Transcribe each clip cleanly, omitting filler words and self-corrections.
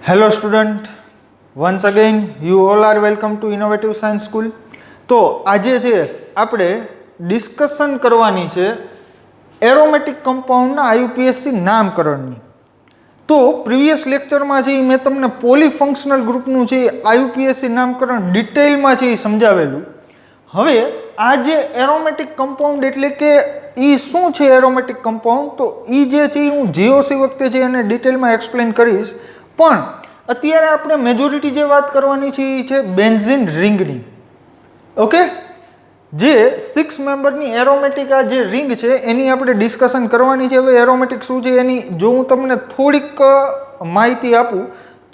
Hello student, once again you all are welcome to Innovative Science School. તો આજે છે આપણે ડિસ્કશન કરવાની છે એરોમેટિક કમ્પાઉન્ડના આયુપીએસસી નામકરણની. તો પ્રીવિયસ લેક્ચરમાં છે મેં તમને પોલીફંક્શનલ ગ્રુપનું છે આયુપીએસસી નામકરણ ડિટેલમાં છે એ સમજાવેલું. હવે આ જે એરોમેટિક કમ્પાઉન્ડ એટલે કે એ શું છે એરોમેટિક કમ્પાઉન્ડ, તો એ જે છે હું જીઓસી વખતે છે એને ડિટેલમાં એક્સપ્લેન કરીશ. પણ અત્યારે આપણે મેજોરિટી જે વાત કરવાની છે એ છે બેન્ઝીન રિંગની. ઓકે, જે 6 મેમ્બરની એરોમેટિક આ જે રિંગ છે એની આપણે ડિસ્કશન કરવાની છે. હવે એરોમેટિક શું છે એની જો હું તમને થોડીક માહિતી આપું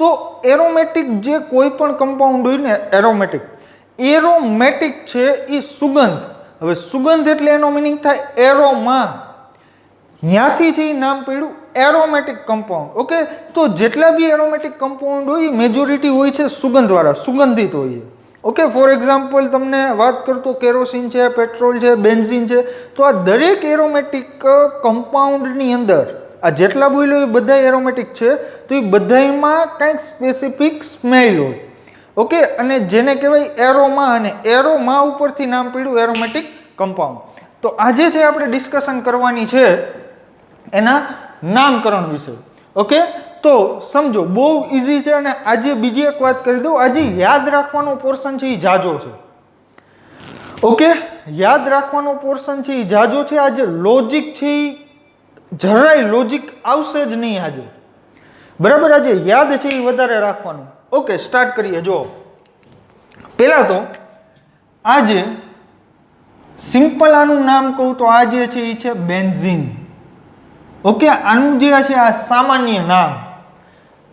તો એરોમેટિક જે કોઈ પણ કમ્પાઉન્ડ હોય ને એરોમેટિક છે એ સુગંધ. હવે સુગંધ એટલે એનો મિનિંગ થાય એરોમા, ત્યાંથી છે એ નામ પડ્યું એરોમેટિક કમ્પાઉન્ડ. ઓકે, તો જેટલા બી એરોમેટિક કમ્પાઉન્ડ હોય એ મેજોરિટી હોય છે સુગંધવાળા, સુગંધિત હોય. ઓકે, ફોર એક્ઝામ્પલ તમને વાત કરતો કેરોસીન છે, પેટ્રોલ છે, બેન્ઝીન છે, તો આ દરેક એરોમેટિક કમ્પાઉન્ડની અંદર આ જેટલા બોલ્યો એ બધા એરોમેટિક છે, તો એ બધામાં કંઈક સ્પેસિફિક સ્મેલ હોય. ઓકે, અને જેને કહેવાય એરોમા, અને એરોમા ઉપરથી નામ પડ્યું એરોમેટિક કમ્પાઉન્ડ. તો આજે છે આપણે ડિસ્કશન કરવાની છે એના નામકરણ વિશે. ઓકે, તો સમજો બહુ ઇઝી છે. અને આજે બીજી એક વાત કરી દઉં, આજે યાદ રાખવાનો પોર્શન છે એ જાજો છે. ઓકે, યાદ રાખવાનો પોર્શન છે એ જાજો છે. આજે લોજિક છે એ જરાય લોજિક આવશે જ નહીં આજે, બરાબર. આજે યાદ છે એ વધારે રાખવાનું. ઓકે, સ્ટાર્ટ કરીએ. જો પહેલાં તો આજે સિમ્પલ આનું નામ કહું તો આ જે છે એ છે બેન્ઝીન. ઓકે, આનું જે છે આ સામાન્ય નામ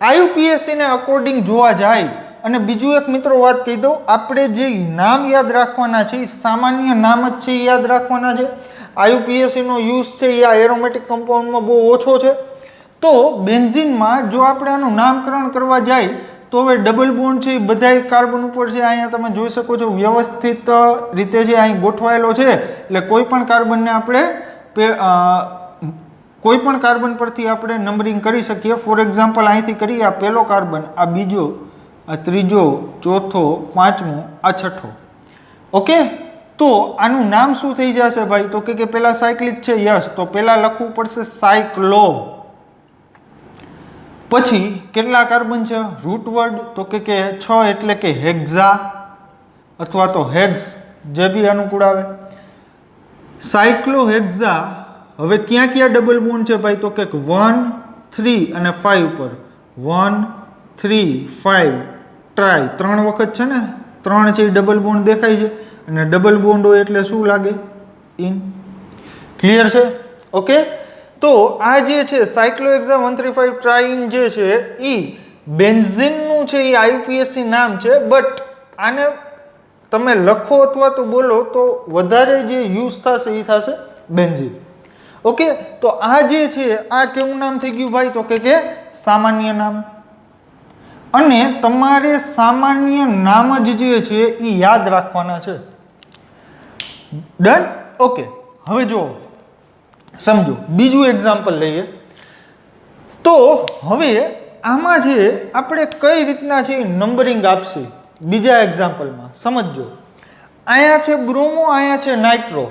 આયુપીએસસીને અકોર્ડિંગ જોવા જાય. અને બીજું એક મિત્રો વાત કહી દઉં, આપણે જે નામ યાદ રાખવાના છે એ સામાન્ય નામ જ છે એ યાદ રાખવાના છે. આયુપીએસસીનો યુઝ છે એ આ એરોમેટિક કમ્પાઉન્ડમાં બહુ ઓછો છે. તો બેન્ઝીનમાં જો આપણે આનું નામકરણ કરવા જાય તો હવે ડબલ બોન્ડ છે એ બધા કાર્બન ઉપર છે, અહીંયા તમે જોઈ શકો છો વ્યવસ્થિત રીતે છે અહીં ગોઠવાયેલો છે. એટલે કોઈ પણ કાર્બનને આપણે કોઈ પણ કાર્બન પરથી આપણે નંબરિંગ કરી શકીએ. ફોર એક્ઝામ્પલ અહીંથી કરીએ, આ પહેલો કાર્બન, આ બીજો, આ ત્રીજો, ચોથો, પાંચમો, આ છઠ્ઠો. ઓકે, તો આનું નામ શું થઈ જશે ભાઈ? તો કે પહેલા સાયક્લિક છે, યસ, તો પહેલા લખવું પડશે સાયક્લો. પછી કેટલા કાર્બન છે? રૂટ વર્ડ, તો કે 6 એટલે કે હેક્ઝા અથવા તો હેક્સ, જે બી અનુકૂળ આવે. સાયક્લોહેક્ઝા. હવે ક્યાં ક્યાં ડબલ બોન્ડ છે ભાઈ? તો કે 1, 3 અને 5 ઉપર 1, 3, 5 ટ્રાય 3 વખત છે ને, 3 છે એ ડબલ બોન્ડ દેખાય છે. અને ડબલ બોન્ડ હોય એટલે શું લાગે? ઇન. ક્લિયર છે? ઓકે, તો આ જે છે સાયક્લોહેક્ઝા 135 ટ્રાઇન જે છે એ બેન્ઝીનનું છે એ આયુપીએસસી નામ છે. બટ આને તમે લખો અથવા તો બોલો તો વધારે જે યુઝ થશે એ થશે બેન્ઝીન. ઓકે, તો આ જે છે આ કેવું નામ થઈ ગયું ભાઈ? તો કે સામાન્ય નામ. અને તમારે સામાન્ય નામ જ જે છે એ યાદ રાખવાના છે. ડન? ઓકે, હવે જો સમજો બીજું એક્ઝામ્પલ લઈએ. તો હવે આમાં છે આપણે કઈ રીતના છે નંબરિંગ આપશે બીજા એક્ઝામ્પલમાં સમજો. અહીંયા છે બ્રોમો, અહીંયા છે નાઇટ્રો.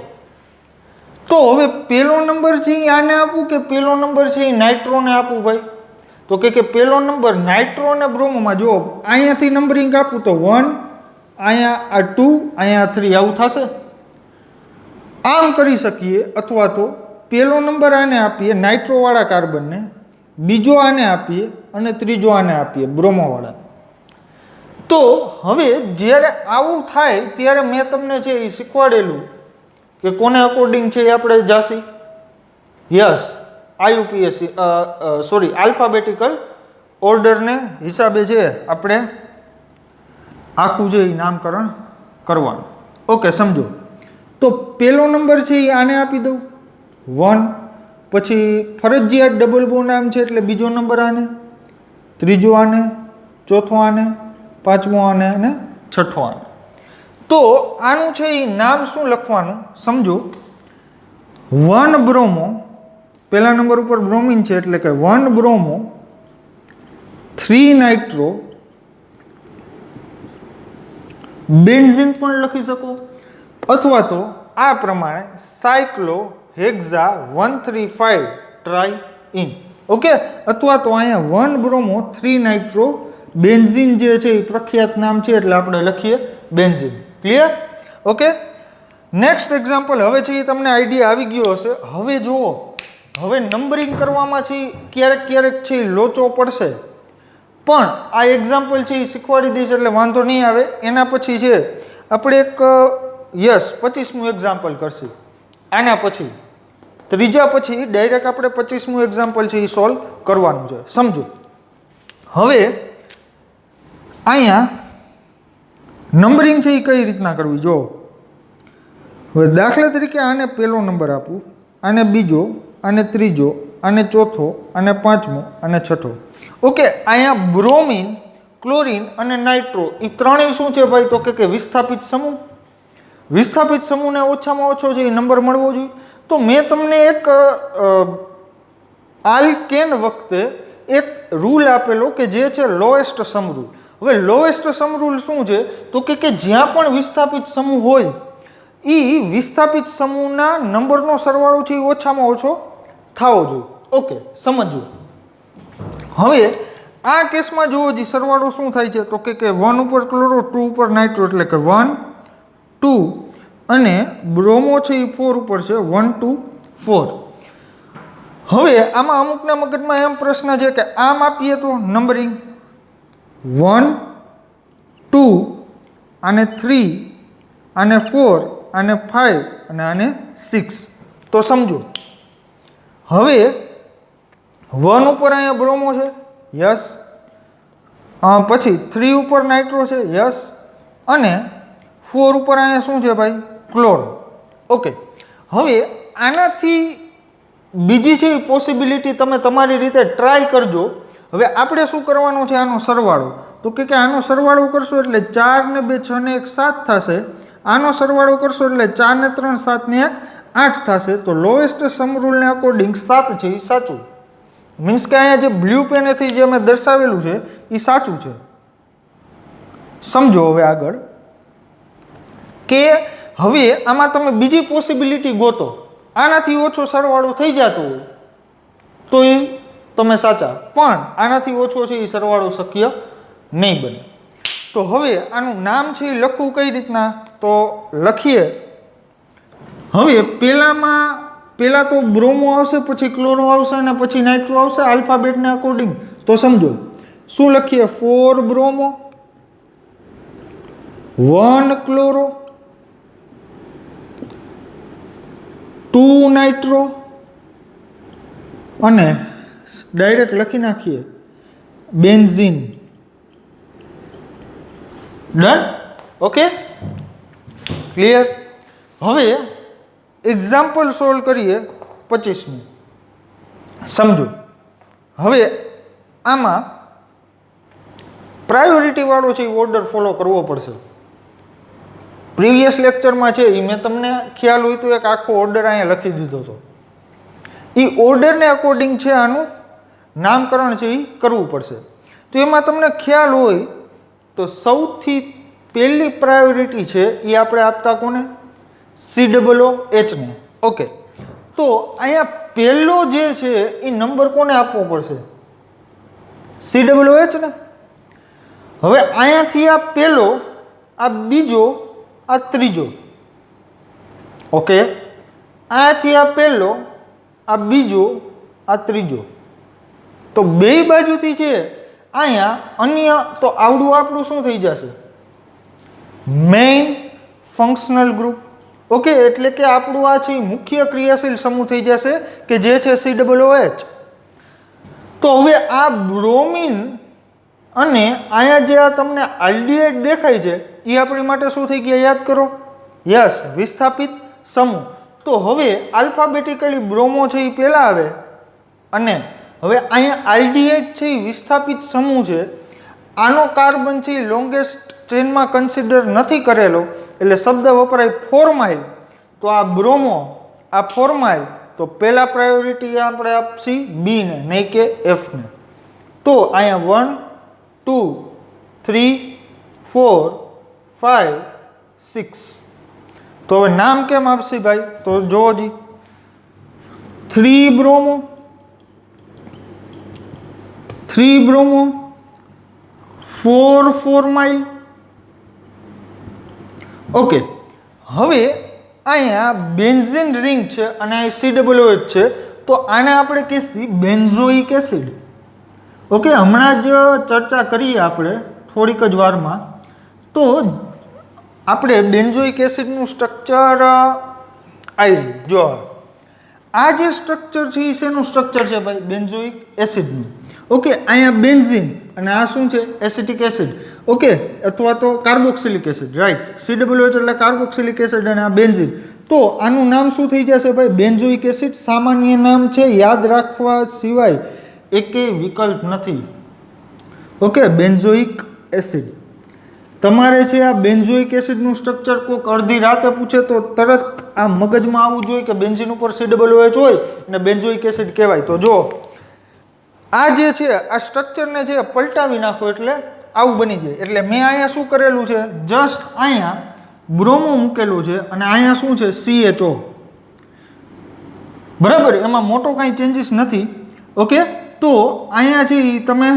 તો હવે પહેલો નંબર છે એ આને આપું કે પહેલો નંબર છે એ નાઇટ્રોને આપું ભાઈ? તો કે પહેલો નંબર નાઇટ્રો અને બ્રોમોમાં જો અહીંયાથી નંબરિંગ આપું તો 1, અહીંયા આ 2, અહીંયા 3, આવું થશે. આમ કરી શકીએ. અથવા તો પહેલો નંબર આને આપીએ નાઇટ્રોવાળા કાર્બનને, બીજો આને આપીએ અને ત્રીજો આને આપીએ બ્રોમોવાળા. તો હવે જ્યારે આવું થાય ત્યારે મેં તમને છે એ શીખવાડેલું કે કોને અકોર્ડિંગ છે એ આપણે જાસી? યસ, આયુપીએસસી સોરી આલ્ફાબેટિકલ ઓર્ડરને હિસાબે છે આપણે આખું છે એ નામકરણ કરવાનું. ઓકે, સમજો. તો પહેલો નંબર છે એ આને આપી દઉં 1, પછી ફરજિયાત ડબલ બોન્ડ આમ છે એટલે બીજો નંબર આને, ત્રીજો આને, ચોથો આને, પાંચમો આને અને છઠ્ઠો આને. તો આનું છે એ નામ શું લખવાનું સમજો. 1 બ્રોમો, પહેલા નંબર ઉપર બ્રોમિન છે એટલે કે 1 બ્રોમો, 3 3 નાઇટ્રો બેન્ઝીન પણ લખી શકો, અથવા તો આ પ્રમાણે સાયક્લોહેક્ઝા 135 ટ્રાઇઇન. ઓકે, અથવા તો અહીંયા 1 બ્રોમો 3 નાઇટ્રો બેન્ઝીન જે છે એ પ્રખ્યાત નામ છે એટલે આપણે લખીએ benzene. Clear? Okay, next example. હવે છે એ તમને આઈડિયા આવી ગયો હશે. હવે જુઓ, હવે નંબરિંગ કરવામાં છે ક્યારેક ક્યારેક છે લોચો પડશે, પણ આ એક્ઝામ્પલ છે એ શીખવાડી દઈશ એટલે વાંધો નહીં આવે. એના પછી છે આપણે એક 25મું એક્ઝામ્પલ કરશું. આના પછી ત્રીજા પછી ડાયરેક્ટ આપણે 25મું એક્ઝામ્પલ છે એ સોલ્વ કરવાનું છે. સમજો. હવે અહીંયા નંબરિંગ છે એ કઈ રીતના કરવી જો. હવે દાખલા તરીકે આને પહેલો નંબર આપું, આને બીજો, આને ત્રીજો, આને ચોથો, આને પાંચમો અને છઠ્ઠો. ઓકે, અહીંયા બ્રોમિન, ક્લોરીન અને નાઇટ્રો એ ત્રણેય શું છે ભાઈ? તો કે વિસ્થાપિત સમૂહ. વિસ્થાપિત સમૂહને ઓછામાં ઓછો છે એ નંબર મળવો જોઈએ. તો મેં તમને એક આલ્કેન વખતે એક રૂલ આપેલો કે જે છે લોએસ્ટ સમ રૂલ. હવે લોએસ્ટ સમ રૂલ શું છે? તો કે જ્યાં પણ વિસ્થાપિત સમૂહ હોય એ વિસ્થાપિત સમૂહના નંબરનો સરવાળો છે એ ઓછામાં ઓછો થવો જોઈએ. ઓકે, સમજો. હવે આ કેસમાં જુઓ જે સરવાળો શું થાય છે તો કે 1 ઉપર ક્લોરો, 2 ઉપર નાઇટ્રો એટલે કે 1 2 અને બ્રોમો છે એ 4 ઉપર છે 1 2 4. હવે આમાં અમુકના મગજમાં એમ પ્રશ્ન છે કે આમ આપીએ તો નંબરિંગ 1 2 આને 3 આને 4 આને 5 અને આને 6. તો સમજો. હવે 1 ઉપર અહીંયા બ્રોમો છે, યસ. પછી 3 ઉપર નાઇટ્રો છે, યસ. અને 4 ઉપર અહીંયા શું છે ભાઈ? ક્લોરો. ઓકે, હવે આનાથી બીજી છે એ પોસિબિલિટી તમે તમારી રીતે ટ્રાય કરજો. હવે આપણે શું કરવાનું છે? આનો સરવાળો. તો કે આનો સરવાળો કરશો એટલે 4 ને 2 6 ને 1 7 થશે. આનો સરવાળો કરશો એટલે 4 ને 3 7 ને 1 8 થશે. તો લોએસ્ટ સમ રૂલને અકોર્ડિંગ 7 છે એ સાચું. મીન્સ કે અહીંયા જે બ્લુ પેનેથી જે મેં દર્શાવેલું છે એ સાચું છે. સમજો. હવે આગળ કે હવે આમાં તમે બીજી પોસિબિલિટી ગોતો. આનાથી ઓછો સરવાળો થઈ જતો હોય તો એ તમે સાચા, પણ આનાથી ઓછો છે એ સરવાળો શક્ય નહીં બને. તો હવે આનું નામ છે એ લખવું કઈ રીતના? તો લખીએ. હવે પહેલા તો બ્રોમો આવશે, પછી ક્લોરો આવશે અને પછી નાઇટ્રો આવશે આલ્ફાબેટને અકોર્ડિંગ. તો સમજો શું લખીએ? 4 બ્રોમો, 1 ક્લોરો, 2 નાઇટ્રો અને ડાયરેક્ટ લખી નાખીએ બેન્ઝીન. ડન? Okay, clear? હવે એક્ઝામ્પલ સોલ્વ કરીએ 25મું. સમજો. હવે આમાં પ્રાયોરિટી વાળો છે એ ઓર્ડર ફોલો કરવો પડશે. પ્રીવિયસ લેક્ચરમાં છે એ મેં તમને ખ્યાલ હોય તો એક આખો ઓર્ડર અહીંયા લખી દીધો હતો. એ ઓર્ડરને અકોર્ડિંગ છે આનું નામકરણ છે એ કરવું પડશે. તો એમાં તમને ખ્યાલ હોય તો સૌથી પહેલી પ્રાયોરિટી છે એ આપણે આપતા કોને? COOH ને. ઓકે, તો અહીંયા પહેલો જે છે એ નંબર કોને આપવો પડશે? COOH ને. હવે અહીંયાથી આ પહેલો, આ બીજો, આ ત્રીજો. ઓકે, અહીંયાથી આ પહેલો, આ બીજો, આ ત્રીજો. તો બે બાજુથી છે અહીંયા અન્ય, તો આવડું આપણું શું થઈ જશે? Main functional group. ઓકે, એટલે કે આપણું આ છે મુખ્ય ક્રિયાશીલ સમૂહ થઈ જશે કે જે છે COOH. તો હવે આ બ્રોમિન અને અહીંયા જે આ તમને આલ્ડિહાઇડ દેખાય છે એ આપણી માટે શું થઈ ગયા? યાદ કરો. યસ, વિસ્થાપિત સમૂહ. તો હવે આલ્ફાબેટિકલી બ્રોમો છે એ પહેલાં આવે અને હવે અહીંયા આલ્ડિહાઇડ છે એ વિસ્થાપિત સમૂહ છે. આનો કાર્બન છે એ લોંગેસ્ટ ચેનમાં કન્સિડર નથી કરેલો એટલે શબ્દ વપરાય ફોર્માઇલ. તો આ બ્રોમો, આ ફોર્માઇલ, તો પહેલા પ્રાયોરિટી આપણે આપશી બી ને, નહીં કે એફ ને. તો અહીંયા 2 3 4 5 6 તો હવે નામ કેમ આપશે ભાઈ? તો જો જી 3 બ્રોમો 4 ફોર્માઇલ. ઓકે, હવે અહીંયા બેન્ઝીન રિંગ છે અને અહીં COOH છે, તો આને આપણે કહીએ બેન્ઝોઇક એસિડ. ઓકે, હમણાં જ ચર્ચા કરીએ આપણે થોડીક જ વારમાં. તો આપણે બેન્ઝોઇક એસિડનું સ્ટ્રક્ચર આવ્યું. જો આ જે સ્ટ્રક્ચર છે એ શેનું સ્ટ્રક્ચર છે ભાઈ? બેન્ઝોઇક એસિડનું. ઓકે, અહીંયા બેન્ઝીન અને આ શું છે? Acetic acid. ઓકે, અથવા તો કાર્બોક્સિલિક એસિડ, રાઈટ. COOH એટલે કાર્બોક્સિલિક એસિડ અને આ બેન્ઝીન. તો આનું નામ શું થઈ જશે ભાઈ? Benzoic acid. સામાન્ય નામ છે, યાદ રાખવા સિવાય એકેય વિકલ્પ નથી. Okay, benzoic acid. તમારે છે આ બેન્ઝોઇક એસિડનું સ્ટ્રક્ચર કોઈક અડધી રાતે પૂછે તો તરત આ મગજમાં આવવું જોઈએ કે બેન્ઝીન ઉપર COOH હોય અને બેન્ઝોઇક એસિડ કહેવાય. તો જો આ જે છે આ સ્ટ્રક્ચરને છે પલટાવી નાખો એટલે આવું બની જાય. એટલે મેં અહીંયા શું કરેલું છે? જસ્ટ અહીંયા બ્રોમો મૂકેલું છે અને અહીંયા શું છે? CHO. બરાબર, એમાં મોટો કાંઈ ચેન્જીસ નથી. ઓકે, તો અહીંયા છે તમે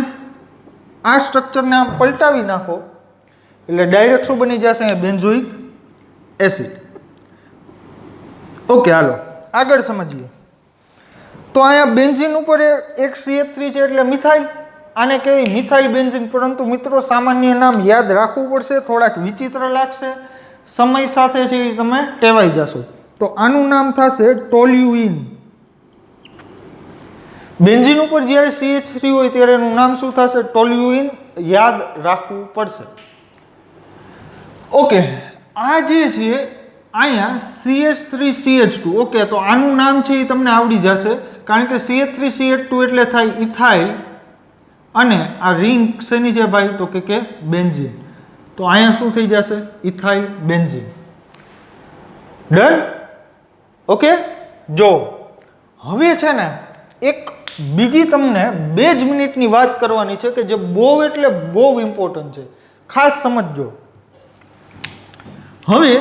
આ સ્ટ્રક્ચરને આમ પલટાવી નાખો એટલે ડાયરેક્ટ શું બની જશે? Benzoic acid. ઓકે, હાલો આગળ સમજીએ. તો અહીંયા બેન્ઝીન ઉપર એક CH3 છે એટલે મિથાઇલ. આને કહેવાય મિથાઇલ બેન્ઝીન. પરંતુ મિત્રો સામાન્ય નામ યાદ રાખવું પડશે, થોડાક વિચિત્ર લાગશે, સમય સાથે છે એ તમે ટેવાઈ જશો. તો આનું નામ થશે ટોલ્યુઇન. બેન્ઝીન ઉપર જ્યારે CH3 હોય ત્યારે એનું નામ શું થશે? ટોલ્યુઇન. યાદ રાખવું પડશે. ઓકે, આ જે છે અહીંયા CH3CH2. ઓકે, તો આનું નામ છે એ તમને આવડી જશે કારણ કે CH3CH2 એટલે થાય ઇથાઇલ અને આ રિંગ શેની છે ભાઈ? તો કે બેન્ઝીન. તો અહીંયા શું થઈ જશે? Ethyl benzene. ડન. ઓકે, જો હવે છે ને એક બીજી તમને 2 જ મિનિટની વાત કરવાની છે કે જે બહુ એટલે બહુ ઇમ્પોર્ટન્ટ છે, ખાસ સમજજો. હવે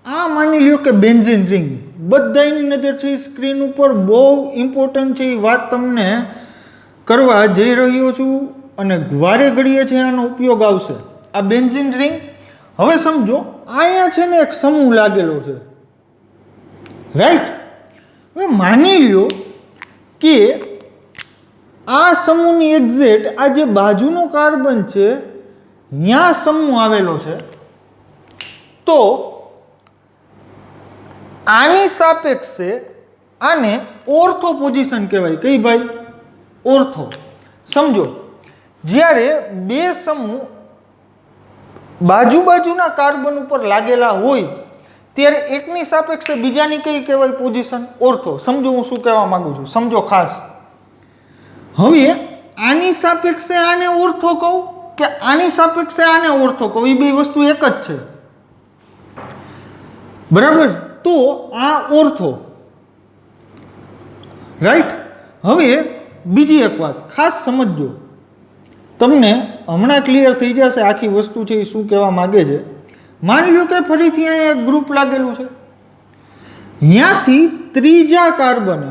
આ માની લ્યો કે બેન્ઝીન રિંગ, બધાની નજર છે સ્ક્રીન ઉપર, બહુ ઇમ્પોર્ટન્ટ છે એ વાત તમને કરવા જઈ રહ્યો છું અને વારે ઘડીએ છે આનો ઉપયોગ આવશે. આ બેન્ઝીન રિંગ. હવે સમજો અહીંયા છે ને એક સમૂહ લાગેલો છે, રાઈટ. હવે માની લ્યો કે આ સમૂહની એક્ઝેક્ટ આ જે બાજુનો કાર્બન છે ત્યાં સમૂહ આવેલો છે. તો આની સાપેક્ષે આને ઓર્થો પોઝિશન કહેવાય. કઈ ભાઈ? ઓર્થો. સમજો જ્યારે બે સમૂહ બાજુના કાર્બન ઉપર લાગેલા હોય ત્યારે એકની સાપેક્ષે બીજાની કઈ કહેવાય પોઝિશન? ઓર્થો. સમજો હું શું કહેવા માંગુ છું, સમજો ખાસ. હવે આની સાપેક્ષે આને ઓર્થો કહું કે આની સાપેક્ષે આને ઓર્થો કહું, એ બે વસ્તુ એક જ છે, બરાબર. તો આ ઓર્થો, રાઈટ. હવે બીજી એક વાત ખાસ સમજજો, તમને હમણાં ક્લિયર થઈ જશે આખી વસ્તુ છે એ શું કહેવા માંગે છે. માની લો કે ફરીથી અહીંયા એક ગ્રુપ લાગેલું છે, ત્યાંથી ત્રીજા કાર્બન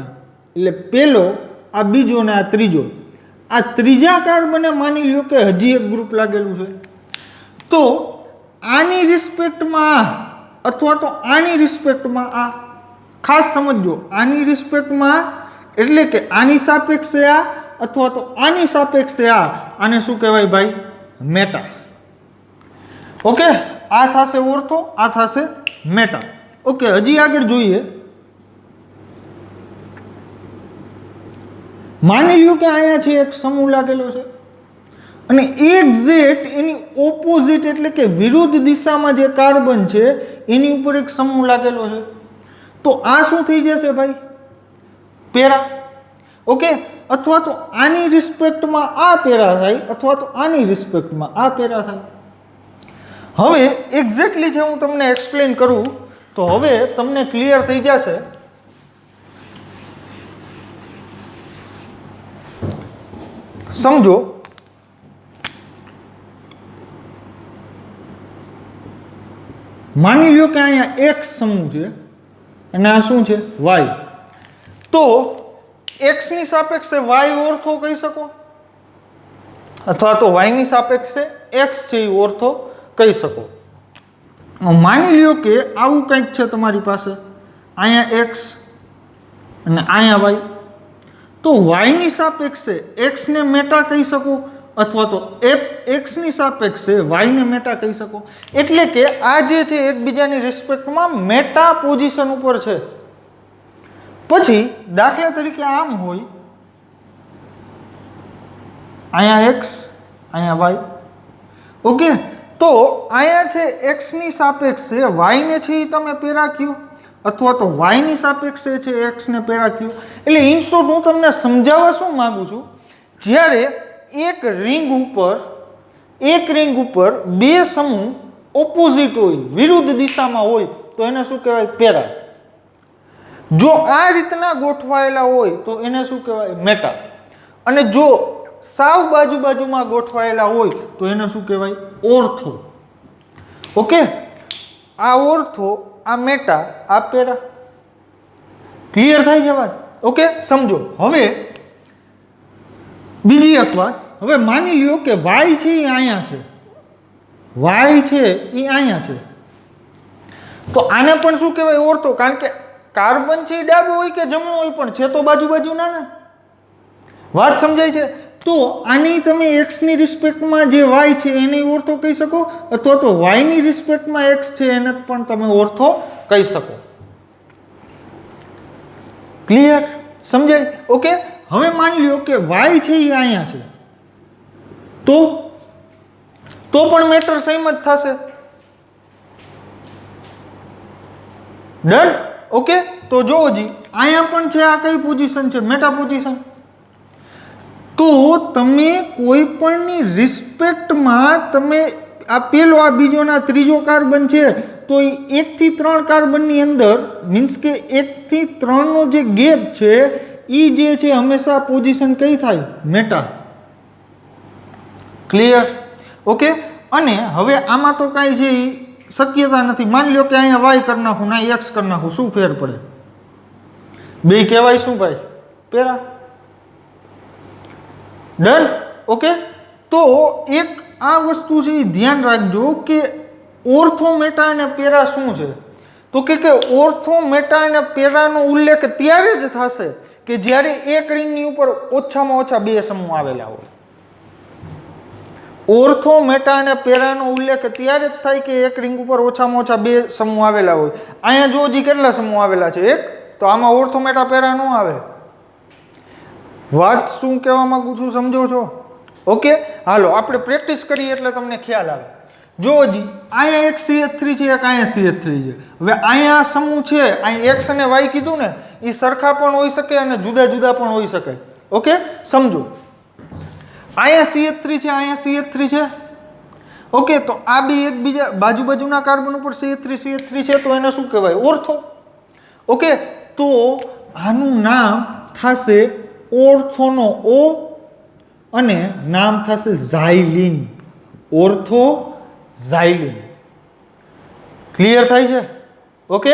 એટલે પેલો, આ બીજો ને આ ત્રીજો, આ ત્રીજા કાર્બને માની લો કે હજી એક ગ્રુપ લાગેલું છે. તો આની રિસ્પેક્ટમાં અથવા તો આની રિસ્પેક્ટમાં આ, ખાસ સમજજો, આની રિસ્પેક્ટમાં એટલે કે આની સાપેક્ષે આ અથવા તો આની સાપેક્ષે આ, આને શું કહેવાય ભાઈ? મેટા. ઓકે, આ થશે ઓર્થો, આ થશે મેટા. ઓકે, હજી આગળ જોઈએ. માની લો કે અહીંયા છે એક સમૂહ લાગેલો છે અને એક્ઝેક્ટ એની ઓપોઝિટ એટલે કે વિરુદ્ધ દિશામાં જે કાર્બન છે એની ઉપર એક સમૂહ લાગેલો છે. તો આ શું થઈ જશે ભાઈ? પેરા. ઓકે, અથવા તો આની રિસ્પેક્ટમાં આ પેરા થાય અથવા તો આની રિસ્પેક્ટમાં આ પેરા થાય. હવે એક્ઝેક્ટલી જે હું તમને એક્સપ્લેન કરું તો હવે તમને ક્લિયર થઈ જશે. સમજો માની લ્યો કે અહીંયા એક્સ સમૂહ છે અને આ શું છે વાય, તો એક્સ ની સાપેક્ષે વાય ઓર્થો કહી શકો અથવા તો વાય ની સાપેક્ષે એક્સ છે એ ઓર્થો કહી શકો. માની લ્યો કે આવું કંઈક છે તમારી પાસે, અહીંયા એક્સ અને અહીંયા વાય, તો વાય ની સાપેક્ષે એક્સ ને મેટા કહી શકો અથવા તો એક્સ ની સાપેક્ષે વાય ને મેટા કહી શકો. એટલે કે આ જે છે એકબીજાની રિસ્પેક્ટમાં મેટા પોઝિશન ઉપર છે. પછી દાખલા તરીકે આમ હોય, અહીંયા એક્સ અહીંયા વાય, ઓકે, તો અહીંયા છે એક્સ ની સાપેક્ષે વાય ને છે એ તમે પેરા કયો અથવા તો વાય ની સાપેક્ષે છે એક્સ ને પેરા કયો. એટલે ઇન શોર્ટ હું તમને સમજાવવા શું માંગુ છું, જ્યારે એક રિંગ ઉપર બે સમૂહ ઓપોઝિટ હોય, વિરુદ્ધ દિશામાં હોય, તો એને શું કહેવાય પેરા. જો આ રીતના ગોઠવાયેલા હોય તો એને શું કહેવાય મેટા. અને જો સાવ બાજુમાં ગોઠવાયેલા હોય તો એને શું કહેવાય ઓર્થો. ઓકે, આ ઓર્થો, આ મેટા, આ પેરા. ક્લિયર થાય છે વાત? ઓકે, સમજો. હવે બીજી એક વાત, હવે માની લ્યો કે વાય છે એ અહીંયા છે, વાય છે એ અહીંયા છે, તો આને પણ શું કહેવાય ઓર્થો. કારણ કે કાર્બન છે એ ડાબો હોય કે જમણો હોય પણ છે તો બાજુના ને. વાત સમજાય છે? તો આની તમે એક્સ ની રિસ્પેક્ટમાં જે વાય છે એને ઓર્થો કહી શકો અથવા તો વાય ની રિસ્પેક્ટમાં એક્સ છે એને પણ તમે ઓર્થો કહી શકો. ક્લિયર? સમજાય? ઓકે, હવે માની લ્યો કે વાય છે એ અહીંયા છે, તો પણ મેટર સેમ જ થશે. ડન? ઓકે, તો જોવો જી, અહીંયા પણ છે, આ કઈ પોઝિશન છે? Meta position. તો તમે કોઈ પણની રિસ્પેક્ટમાં તમે આ પેલો, આ બીજો, આ ત્રીજો કાર્બન છે, તો એ 1 થી 3 કાર્બનની અંદર મીન્સ કે 1 થી 3 નો જે ગેપ છે એ જે છે હંમેશા પોઝિશન કઈ થાય? મેટા. ક્લિયર? ઓકે, અને હવે આમાં તો કાંઈ છે એ શક્યતા નથી. માની લો કે અહીંયા વાય કરી નાખું ના એક્સ કરી નાખું, શું ફેર પડે? બે કહેવાય શું ભાઈ? પેરા. ડન? ઓકે, તો એક આ વસ્તુ છે એ ધ્યાન રાખજો કે ઓર્થો, મેટા અને પેરા શું છે. તો કે ઓર્થો, મેટા અને પેરાનો ઉલ્લેખ ત્યારે જ થશે કે જ્યારે એક રિંગની ઉપર ઓછામાં ઓછા બે સમૂહ આવેલા હોય. ઓર્થો, મેટા અને પેરાનો ઉલ્લેખ ત્યારે જ થાય કે એક રિંગ ઉપર ઓછામાં ઓછા બે સમૂહ આવેલા હોય. અહીંયા જો હજી કેટલા સમૂહ આવેલા છે? એક. તો આમાં ઓર્થો, મેટા, પેરા ન આવે. વાત શું કહેવા માંગુ છું સમજો છો? ઓકે, હાલો આપણે પ્રેક્ટિસ કરીએ એટલે તમને ખ્યાલ આવે. જો હજી અહીંયા એક CH3 છે, એક અહીંયા CH3 છે. હવે અહીંયા સમૂહ છે, અહીંયા એક્સ અને વાય કીધું ને, એ સરખા પણ હોઈ શકે અને જુદા પણ હોઈ શકે. ઓકે, સમજો. અહીંયા CH3 છે, અહીંયા CH3 છે. ઓકે, તો આ બે એકબીજા બાજુના કાર્બન ઉપર CH3 છે, તો એને શું કહેવાય? ઓર્થો. ઓકે, તો આનું નામ થશે ઓર્થોનો O અને નામ થશે ઝાઇલિન. ઓર્થો ઝાઇલિન. ક્લિયર થાય છે? ઓકે,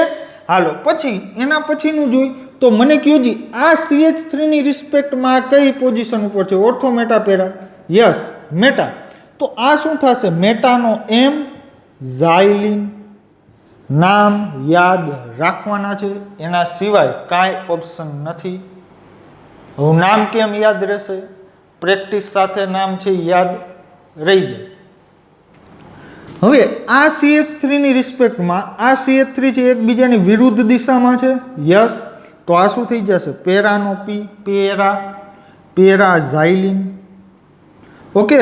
હાલો પછી એના પછીનું જોઈ તો મને કહ્યું જી આ CH3 ની રિસ્પેક્ટમાં કઈ પોઝિશન ઉપર છે? Ortho, meta, para? Yes, meta. તો આ શું થશે? મેટાનો M, ઝાઇલિન. નામ યાદ રાખવાના છે, એના સિવાય કાંઈ ઓપ્શન નથી. હવે નામ કેમ યાદ રહેશે? પ્રેક્ટિસ સાથે નામ છે યાદ રહી જાય. હવે આ CH3 ની રિસ્પેક્ટમાં આ CH3 છે એકબીજાની વિરુદ્ધ દિશામાં છે. યસ, તો આ શું થઈ જશે? પેરાનો P, પેરા ઝાઇલિન. ઓકે,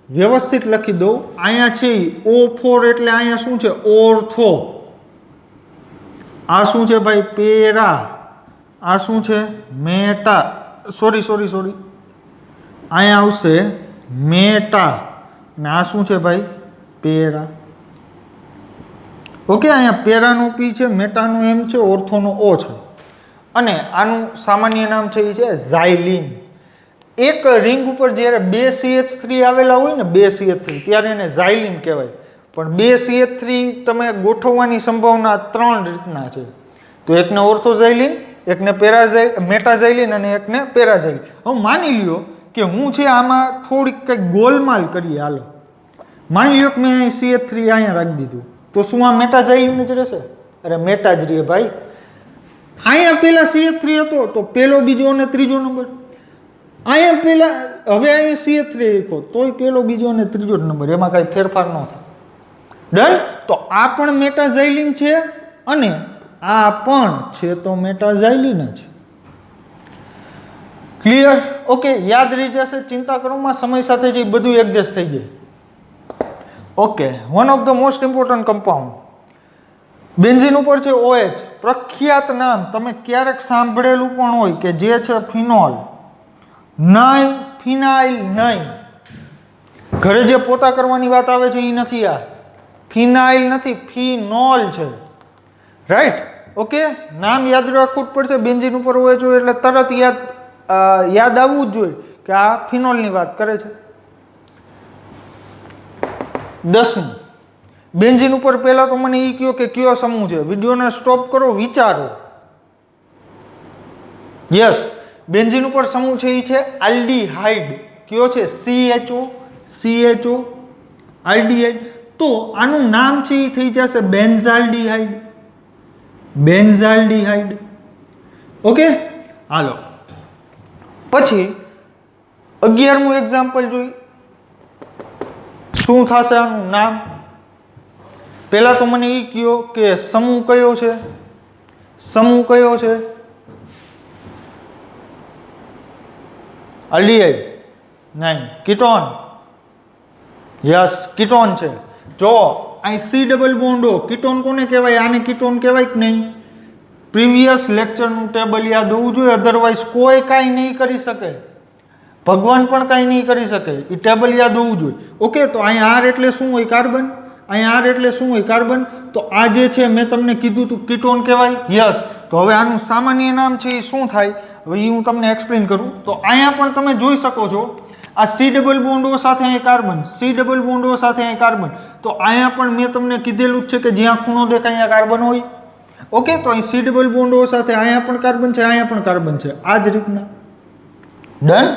વ્યવસ્થિત લખી દઉં. અહીંયા છે O4 એટલે અહીંયા શું છે? ઓર્થો. આ શું છે ભાઈ? પેરા. આ શું છે? મેટા. સોરી અહીંયા આવશે મેટા. અને આ શું છે ભાઈ? પેરા. ઓકે, અહીંયા પેરાનો P છે, મેટાનો M છે, ઓર્થોનો O છે. અને આનું સામાન્ય નામ છે એ છે ઝાઇલિન. એક રિંગ ઉપર જ્યારે બે CH3 આવેલા હોય ને, બે CH3, ત્યારે એને ઝાઇલિન કહેવાય. પણ 2 CH3 તમે ગોઠવવાની સંભાવના 3 રીતના છે. તો એકને ઓર્થોઝાઇલિન, એકને મેટાઝાઇલિન અને એકને પેરાઝાઇલિન. હવે માની લ્યો કે હું છે આમાં થોડીક કંઈક ગોલમાલ કરીએ. હાલો માની લ્યો કે મેં અહીં CH3 અહીંયા રાખી દીધું, તો શું આ મેટાઝાઇલિન જ રહેશે? અરે મેટા જ રહે ભાઈ. અહીંયા પેલા CH3 હતો તો પેલો, બીજો અને ત્રીજો નંબર. અહીંયા પેલા હવે અહીંયા CH3 લખો તોય પેલો, બીજો અને ત્રીજો નંબર, એમાં કાંઈ ફેરફાર ન થાય. ડન. તો આ પણ મેટાઝાઇલિન છે અને આ પણ છે તો મેટાઝાઇલિન જ. ક્લિયર? ઓકે, યાદ રહી જશે, ચિંતા કરવામાં સમય સાથે જે બધું એડજસ્ટ થઈ જાય. Okay, one of the most important compound benzene ઉપર છે OH. પ્રખ્યાત નામ તમે ક્યારેક સાંભળેલું પણ હોય કે જે છે ફિનોલ. નહીં, ફિનાઇલ નહીં. ઘરે જે પોતા કરવાની વાત આવે છે એ નથી. આ ફિનાઇલ નથી, ફિનોલ છે. રાઈટ? ઓકે, નામ યાદ રાખવું જ પડશે. બેન્ઝીન ઉપર OH હોય એટલે તરત યાદ આવવું જ જોઈએ કે આ ફિનોલની વાત કરે છે. 10મું, બેન્ઝીન ઉપર પહેલા તો મને એ કહો કે કયો સમૂહ છે. વિડીયોને સ્ટોપ કરો, વિચારો. યસ, બેન્ઝીન ઉપર સમૂહ છે એ છે આલ્ડીહાઇડ. કયો છે? CHO aldehyde. તો આનું નામ છે એ થઈ જશે બેન્ઝાલ્ડીહાઇડ. બેન્ઝાલ્ડીહાઇડ. ઓકે, હાલો પછી 11મું એક્ઝામ્પલ જોઈ. શું થશે આનું નામ? પહેલા તો મને એ કહો કે સમૂહ કયો છે? સમૂહ કયો છે? આલ્ડીહાઇડ નહીં, કીટોન. યસ, કીટોન છે. જો અહીં C double bond O, ketone કોને કહેવાય? આને કીટોન કહેવાય કે નહીં? પ્રીવિયસ લેક્ચરનું ટેબલ યાદ હોવું જોઈએ, અધરવાઇઝ કોઈ કાંઈ નહીં કરી શકે. ભગવાન પણ કાંઈ નહીં કરી શકે. એ ટેબલ યાદ હોવું જોઈએ. ઓકે, તો અહીં R એટલે શું હોય? કાર્બન. અહીં R એટલે શું હોય? કાર્બન. તો આ જે છે મેં તમને કીધું તું કીટોન કહેવાય. યસ. તો હવે આનું સામાન્ય નામ છે એ શું થાય? હવે એ હું તમને એક્સપ્લેન કરું. તો અહીંયા પણ તમે જોઈ શકો છો આ C ડબલ બોન્ડ O સાથે અહીં carbon, C double bond O સાથે અહીં કાર્બન. તો અહીંયા પણ મેં તમને કીધેલું જ છે કે જ્યાં ખૂણો દેખાય અહીંયા કાર્બન હોય. ઓકે, તો અહીં C ડબલ બોન્ડ O સાથે અહીંયા પણ કાર્બન છે, અહીંયા પણ કાર્બન છે. આ જ રીતના. ડન?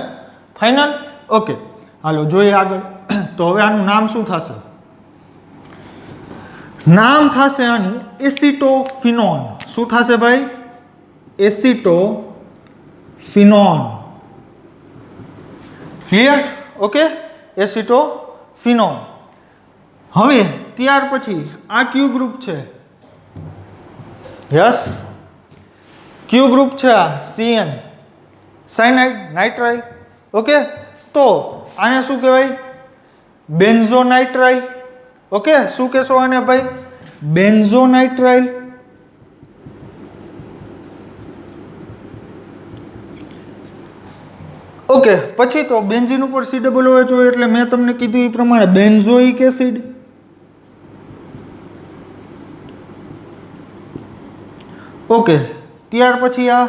ફાઇનલ? ઓકે, હાલો જોઈએ આગળ. તો હવે આનું નામ શું થશે? નામ થશે આનું એસિટોફિનોન. શું થશે ભાઈ? એસિટોફિનોન. ક્લિયર? ઓકે, એસિટોફિનોન. હવે ત્યાર પછી આ ક્યુ ગ્રુપ છે. યસ, ક્યુ ગ્રુપ છે આ CN, સાયનાઇડ, નાઇટ્રાઇલ. ઓકે, તો આને શું કહેવાય? બેન્ઝોનાઇટ્રાઇલ. ઓકે, શું કહેશો આને ભાઈ? બેન્ઝોનાઇટ્રાઇલ. ઓકે, પછી તો બેન્ઝીન ઉપર C ડબલ OH હોય એટલે મેં તમને કીધું એ પ્રમાણે બેન્ઝોઇક એસિડ. ઓકે, ત્યાર પછી આ.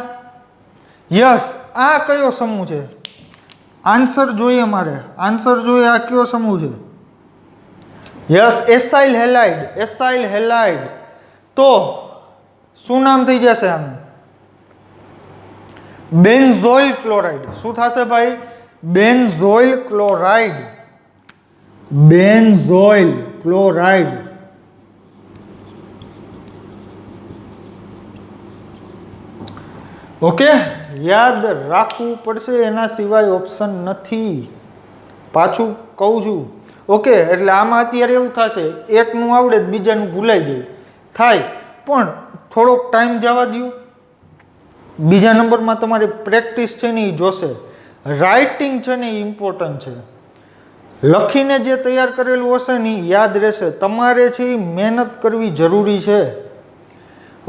યસ, આ કયો સમૂહ છે? આન્સર જોઈએ મારે. આન્સર જોઈએ, આ કયો સમૂહ છે? Yes, acyl halide. Acyl halide. તો શું નામ થઈ જશે આનું? Benzoyl chloride. શું થશે ભાઈ? Benzoyl chloride. Benzoyl chloride. Okay, યાદ રાખવું પડશે, એના સિવાય ઓપ્શન નથી. પાછું કહું છું. ઓકે, એટલે આમાં અત્યારે એવું થશે, એકનું આવડે બીજાનું ભૂલાઈ જાય થાય, પણ થોડોક ટાઈમ જવા દો. બીજા નંબરમાં તમારી પ્રેક્ટિસ છે ને એ જોશે. રાઇટિંગ છે ને એ ઇમ્પોર્ટન્ટ છે. લખીને જે તૈયાર કરેલું હશે ને એ યાદ રહેશે. તમારે છે એ મહેનત કરવી જરૂરી છે.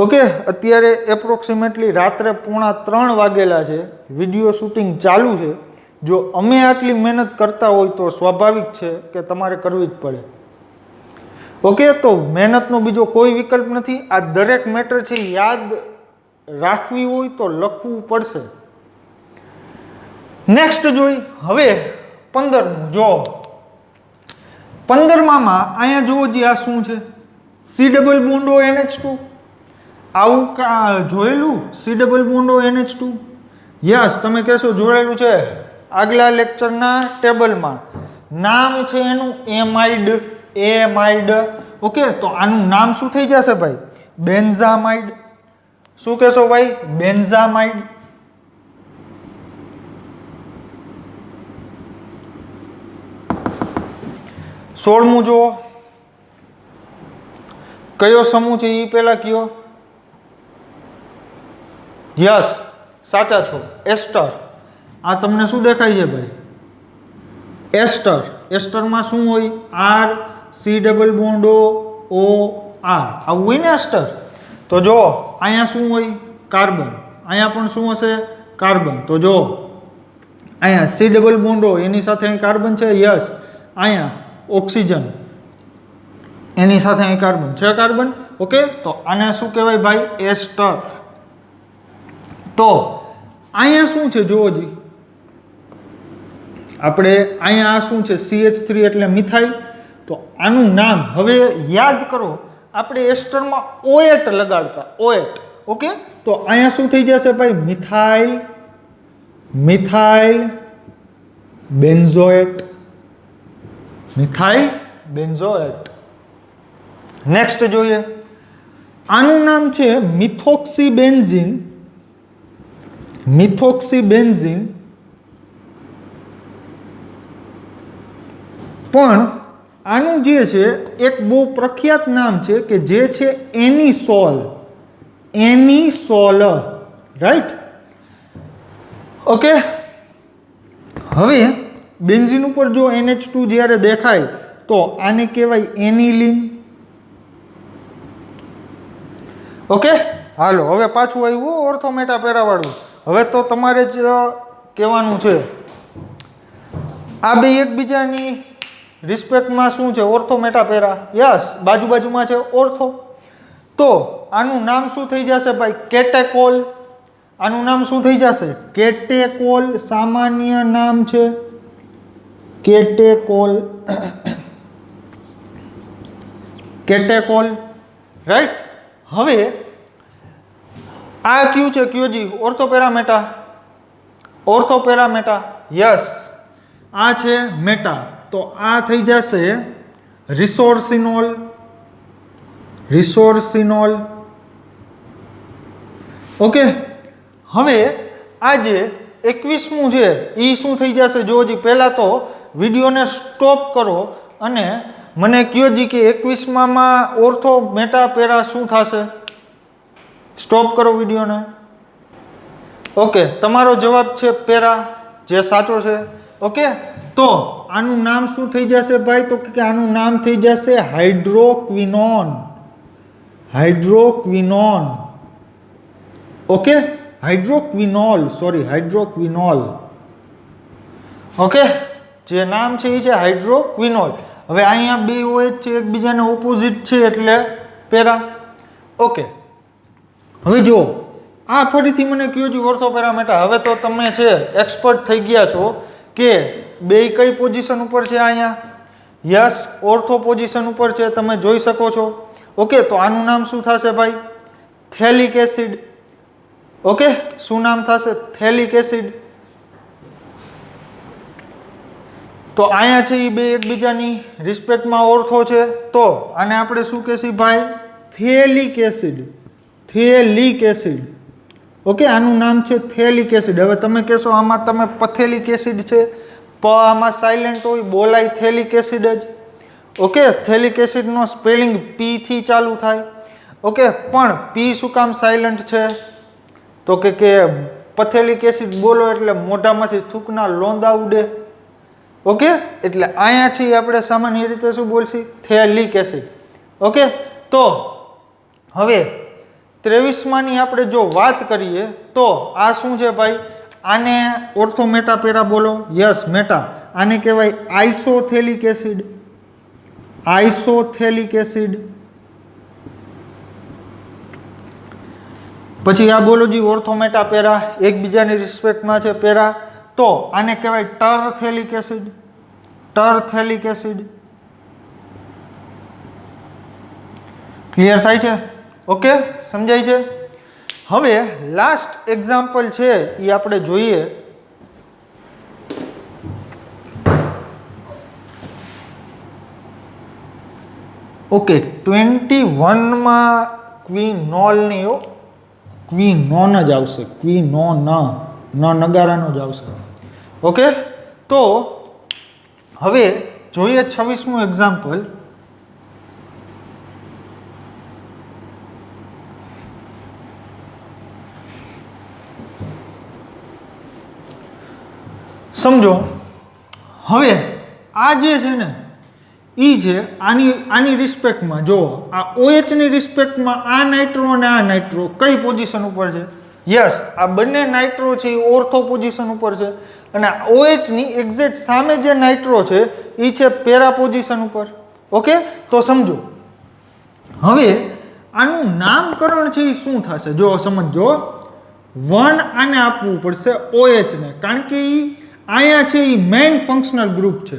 ઓકે, અત્યારે એપ્રોક્સિમેટલી રાત્રે 2:45 વાગેલા છે. વિડીયો શૂટિંગ ચાલુ છે. જો અમે આટલી મહેનત કરતા હોય તો સ્વાભાવિક છે કે તમારે કરવી જ પડે. ઓકે, તો મહેનતનો બીજો કોઈ વિકલ્પ નથી. આ દરેક મેટર છે યાદ રાખવી હોય તો લખવું પડશે. નેક્સ્ટ જોઈ. હવે 15મું જો 15માં અહીંયા જુઓ જી આ શું છે C double bond O NH2 આવું જોયેલું C double bond O NH2 yes તમે કહેશો જોયેલું છે આગલા લેક્ચરના ટેબલમાં નામ છે એનું એમાઇડ ઓકે તો આનું નામ શું થઈ જશે ભાઈ બેન્ઝામાઇડ શું કહેશો ભાઈ બેન્ઝામાઇડ સોળમું જુઓ કયો સમૂહ છે એ પહેલા કયો યસ સાચા છો એસ્ટર આ તમને શું દેખાય છે ભાઈ એસ્ટરમાં શું હોય R C double bond O R આવું હોય ને એસ્ટર તો જો અહીંયા શું હોય કાર્બન અહીંયા પણ શું હશે કાર્બન તો જો અહીંયા સી ડબલ બોન્ડ ઓ એની સાથે અહીં કાર્બન છે યસ અહીંયા ઓક્સિજન એની સાથે અહીં કાર્બન છે કાર્બન ઓકે તો આને શું કહેવાય ભાઈ એસ્ટર તો અહીંયા શું છે જુઓ જી આપણે અહીંયા આ શું છે CH3 એટલે મિથાઇલ તો આનું નામ હવે યાદ કરો આપણે એસ્ટરમાં OH લગાડતા OH ઓકે તો અહીંયા શું થઈ જશે ભાઈ મિથાઇલ બેન્ઝોએટ નેક્સ્ટ જોઈએ આનું નામ છે મિથોક્સીબેન્ઝીન પણ આનું જે છે એક બહુ પ્રખ્યાત નામ છે કે જે છે એનિસોલ રાઈટ ઓકે હવે બેન્ઝીન ઉપર જો NH2 જ્યારે દેખાય તો આને કહેવાય એનિલિન ઓકે હાલો હવે પાછું આવ્યું ઓર્થોમેટા પેરાવાળું હવે તો તમારે જ કહેવાનું છે આ બે એકબીજાની રિસ્પેક્ટમાં શું છે ઓર્થોમેટા પેરા યસ બાજુમાં છે ઓર્થો તો આનું નામ શું થઈ જશે ભાઈ કેટેકોલ આનું નામ શું થઈ જશે કેટેકોલ સામાન્ય નામ છે કેટેકોલ રાઈટ હવે આ કયું છે ક્યોજી ઓર્થોપેરામેટા યસ આ છે મેટા તો આ થઈ જશે રિસોર્સિનોલ ઓકે હવે આ જે 21મું છે એ શું થઈ જશે જોજી પહેલાં તો વિડીયોને સ્ટોપ કરો અને મને કયો જી કે 21માં ઓર્થોમેટા પેરા શું થશે સ્ટોપ કરો વિડીયોને ઓકે તમારો જવાબ છે પેરા જે સાચો છે ઓકે તો આનું નામ શું થઈ જશે ભાઈ તો કે આનું નામ થઈ જશે હાઇડ્રોક્વિનોન ઓકે હાઇડ્રોક્વિનોલ ઓકે જે નામ છે એ છે હાઇડ્રોક્વિનોલ હવે અહીંયા બે OH છે એકબીજાને ઓપોઝિટ છે એટલે પેરા ઓકે હવે જુઓ આ ફરીથી મને કયો છે ઓર્થોપેરામેટા હવે તો તમે છે એક્સપર્ટ થઈ ગયા છો કે બે કઈ પોઝિશન ઉપર છે અહીંયા યસ ઓર્થો પોઝિશન ઉપર છે તમે જોઈ શકો છો ઓકે તો આનું નામ શું થશે ભાઈ થેલિક એસિડ ઓકે શું નામ થશે થેલિક એસિડ તો અહીંયા છે એ બે એકબીજાની રિસ્પેક્ટમાં ઓર્થો છે તો આને આપણે શું કહેશી ભાઈ થેલિક એસિડ ઓકે આનું નામ છે થેલિક એસિડ હવે તમે કહેશો આમાં તમે પથેલિક એસિડ છે આમાં સાયલેન્ટ હોય બોલાય થેલિક એસિડ જ ઓકે થેલિક એસિડનો સ્પેલિંગ P થી ચાલુ થાય ઓકે પણ P શું કામ સાયલેન્ટ છે તો કે પથેલિક એસિડ બોલો એટલે મોઢામાંથી થૂકના લોંદા ઉડે ઓકે એટલે અહીંયા છે આપણે સામાન્ય રીતે શું બોલશી થેલિક એસિડ ઓકે તો હવે 23માની આપણે જો વાત કરીએ તો આ શું છે ભાઈ આને ઓર્થોમેટા પેરા બોલો યસ મેટા આને કહેવાય આઇસોથેલિક એસિડ પછી આ બોલો જી ઓર્થોમેટા પેરા એકબીજાની રિસ્પેક્ટમાં છે પેરા તો આને કહેવાય ટરથેલિક એસિડ ક્લિયર થાય છે? ઓકે, સમજાય છે? હવે લાસ્ટ એક્ઝામ્પલ છે એ આપણે જોઈએ. ઓકે, 21 માં ક્વિનોલ નહીં હો, ક્વિનોન જ આવશે. ક્વિનોન, ન નગારાનો જ આવશે. ઓકે, તો હવે જોઈએ 26મું એક્ઝામ્પલ. સમજો, હવે આ જે છે ને એ છે આની રિસ્પેક્ટમાં જો આ OH ની રિસ્પેક્ટમાં આ નાઇટ્રો અને આ નાઇટ્રો કઈ પોઝિશન ઉપર છે? યસ, આ બંને નાઇટ્રો છે એ ઓર્થો પોઝિશન ઉપર છે અને OH ની એક્ઝેક્ટ સામે જે નાઇટ્રો છે એ છે પેરા પોઝિશન ઉપર. ઓકે, તો સમજો હવે આનું નામકરણ છે એ શું થશે? જો સમજો, 1 આને આપવું પડશે OH ને, કારણ કે એ અહીંયા છે એ મેઇન ફંક્શનલ ગ્રુપ છે,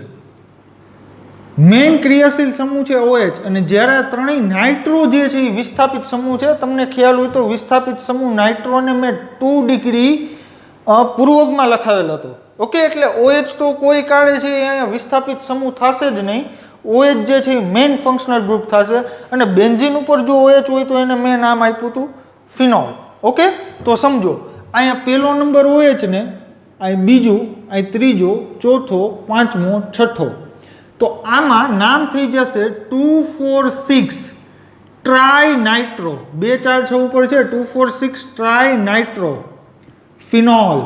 મેઇન ક્રિયાશીલ સમૂહ છે OH. અને જ્યારે આ ત્રણેય નાઇટ્રો જે છે એ વિસ્થાપિત સમૂહ છે. તમને ખ્યાલ હોય તો વિસ્થાપિત સમૂહ નાઇટ્રોને મેં 2 ડિગ્રી પૂર્વકમાં લખાવેલ હતો. ઓકે, એટલે OH તો કોઈ કાળે છે એ અહીંયા વિસ્થાપિત સમૂહ થશે જ નહીં. OH જે છે એ મેઇન ફંક્શનલ ગ્રુપ થશે અને બેન્ઝીન ઉપર જો OH હોય તો એને મેં નામ આપ્યું હતું ફિનોલ. ઓકે, તો સમજો અહીંયા પહેલો નંબર OH ને, અહીં બીજું, અહીં ત્રીજો, ચોથો, પાંચમો, છઠ્ઠો. તો આમાં નામ થઈ જશે 2,4,6 ટ્રાય નાઇટ્રો. 2 4 6 ઉપર છે 2,4,6 ટ્રાય નાઇટ્રો ફિનોલ.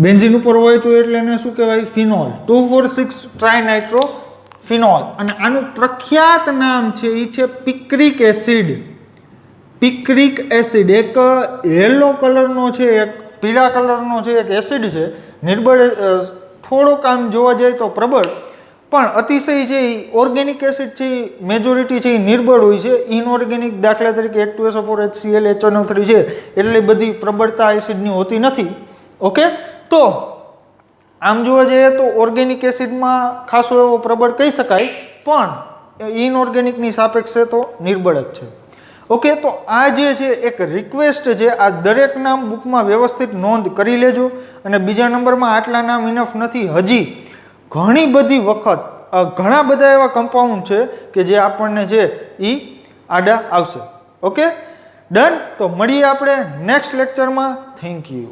બેન્ઝીન ઉપર OH હોય એટલે એને શું કહેવાય? ફિનોલ. 2,4,6 try nitro phenol. અને આનું પ્રખ્યાત નામ છે એ છે પિક્રિક એસિડ. પિક્રિક એસિડ એક યેલો કલરનો છે, એક પીળા કલરનો છે, એક એસિડ છે. નિર્બળ, થોડોક આમ જોવા જાય તો પ્રબળ, પણ અતિશય છે એ ઓર્ગેનિક એસિડ છે એ મેજોરિટી છે એ નિર્બળ હોય છે. ઇનઓર્ગેનિક દાખલા તરીકે H2SO4 HCl HNO3 છે એટલે બધી પ્રબળતા એસિડની હોતી નથી. ઓકે, તો આમ જોવા જઈએ તો ઓર્ગેનિક એસિડમાં ખાસો એવો પ્રબળ કહી શકાય, પણ ઇનઓર્ગેનિકની સાપેક્ષે તો નિર્બળ જ છે. ઓકે, તો આ જે છે એક રિક્વેસ્ટ છે, આ દરેક નામ બુકમાં વ્યવસ્થિત નોંધ કરી લેજો. અને બીજા નંબરમાં આટલા નામ ઇનફ નથી, હજી ઘણી બધી વખત ઘણા બધા એવા કમ્પાઉન્ડ છે કે જે આપણને છે એ આડા આવશે. Okay, done. તો મળીએ આપણે નેક્સ્ટ લેક્ચરમાં. Thank you.